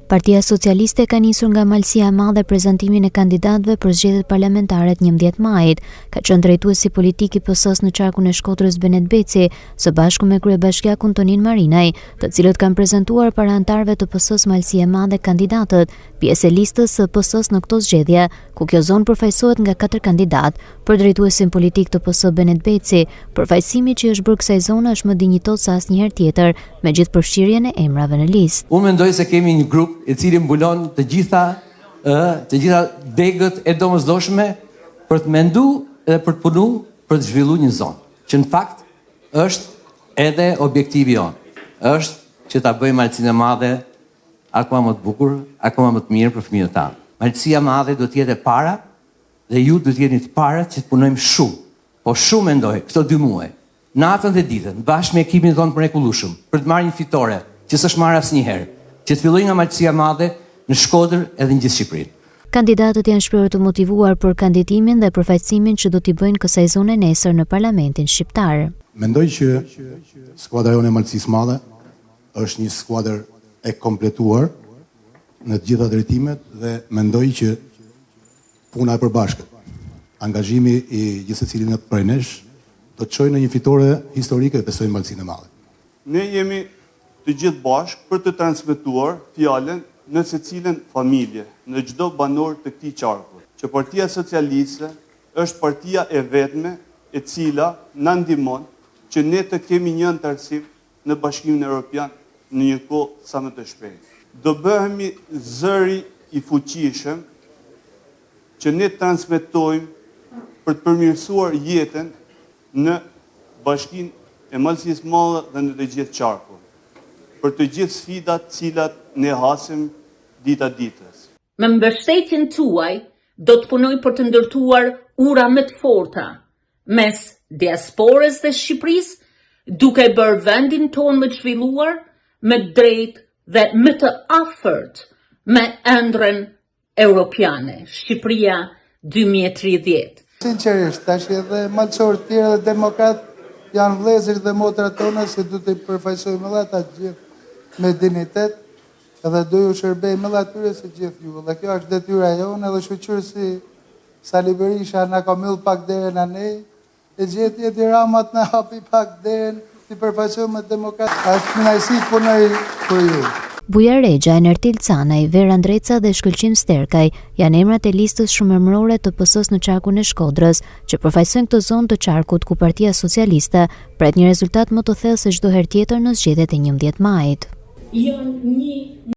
Partia Socialiste ka nisur nga Malësia e Madhe prezantimin e kandidatëve për zgjedhjet parlamentare të 11 majit, ka qenë drejtuesi politik i PS-s në qarkun e Shkodrës Benet Beci, së bashku me kryebashkiakun Tonin Marinaj, të cilët kanë prezantuar para anëtarëve të PS-s Malësia e Madhe kandidatët, pjesë e listës së PS-s në këto zgjedhje, ku kjo zonë përfaqësohet nga 4 kandidatë. Për drejtuesin politik të PS Benet Beci, përfaqësimi që është bërë kësaj zone është më dinjitos se asnjëherë tjetër, me gjithë përfshirjen e emrave në listë. Unë mendoj se kemi një grup i cili mbulon të gjitha degët e domosdoshme për të menduar dhe për të punuar për të zhvilluar një zonë, që në fakt është edhe objektivi jonë. Është që ta bëjmë Malësinë e Madhe akoma më të bukur, akoma më të mirë për fëmijët tanë. Malësia e Madhe do të jetë e para dhe ju do të jeni të parët që të punojmë shumë. Po shumë mendoj këto 2 muaj, natën dhe ditën, bashkë me ekipin tonë të mrekullueshëm, për të marrë një fitore që s'është marrë asnjëherë, që të fillojë nga Malësia e Madhe në Shkodër edhe në gjithë Shqipërinë. Kandidatët janë shprehur të motivuar për kandidatimin dhe përfaqësimin që do t'i bëjnë kësaj zone nesër në Parlamentin shqiptar. Mendoj që skuadra jonë e Malësisë së Madhe është një skuadër e kompletuar në të gjitha drejtimet dhe mendoj që puna e përbashkët, angazhimi i gjithë secili prej nesh do të çojë në një fitore historike dhe besoj në Malësinë e Madhe. Ne jemi të gjithë bashkë për të transmetuar fjalën në secilën familje, në çdo banor të këtij qarku, që Partia Socialiste është partia e vetme e cila na ndihmon që ne të kemi një anëtarësim në Bashkimin Evropian në një kohë sa më të shpejtë. Do bëhemi zëri i fuqishëm që ne transmetojmë për të përmirësuar jetën në Bashkinë e Malësisë së Madhe dhe në të gjithë qarkun, për të gjithë sfidat cilat ne hasim dita ditës. Me mbështetjen tuaj, do të punoj për të ndërtuar ura më të forta mes diasporës dhe Shqipërisë, duke bërë vendin tonë më të zhvilluar, më drejt dhe më të afërt me ëndrrën europiane, Shqipëria 2030. Sinqerisht, tash edhe malçorët të tjerë dhe demokrat janë vëllezër dhe motra tona, se du të përfaqësojmë edhe ata gjithë me dignitet, edhe do ju shërbejmë edhe atyre se gjithë ju. Dhe kjo është detyra jonë, edhe shoqërësi Sali Berisha na ka mbyll pak derën anej, e gjeti Edi Rama na hapi pak derën, ti përfaqësojmë demokrat. Është kënaqësi të punoj për ju. Bujar Rexha, Enertil Canaj, Vera Ndreca dhe Shkëlqim Sterkaj janë emrat e listës shumëemërore të PS-s në qarkun e Shkodrës, që përfaqësojnë këtë zonë të qarkut ku Partia Socialiste pret një rezultat më të thellë se çdo herë tjetër në zgjedhjet e 11 majit.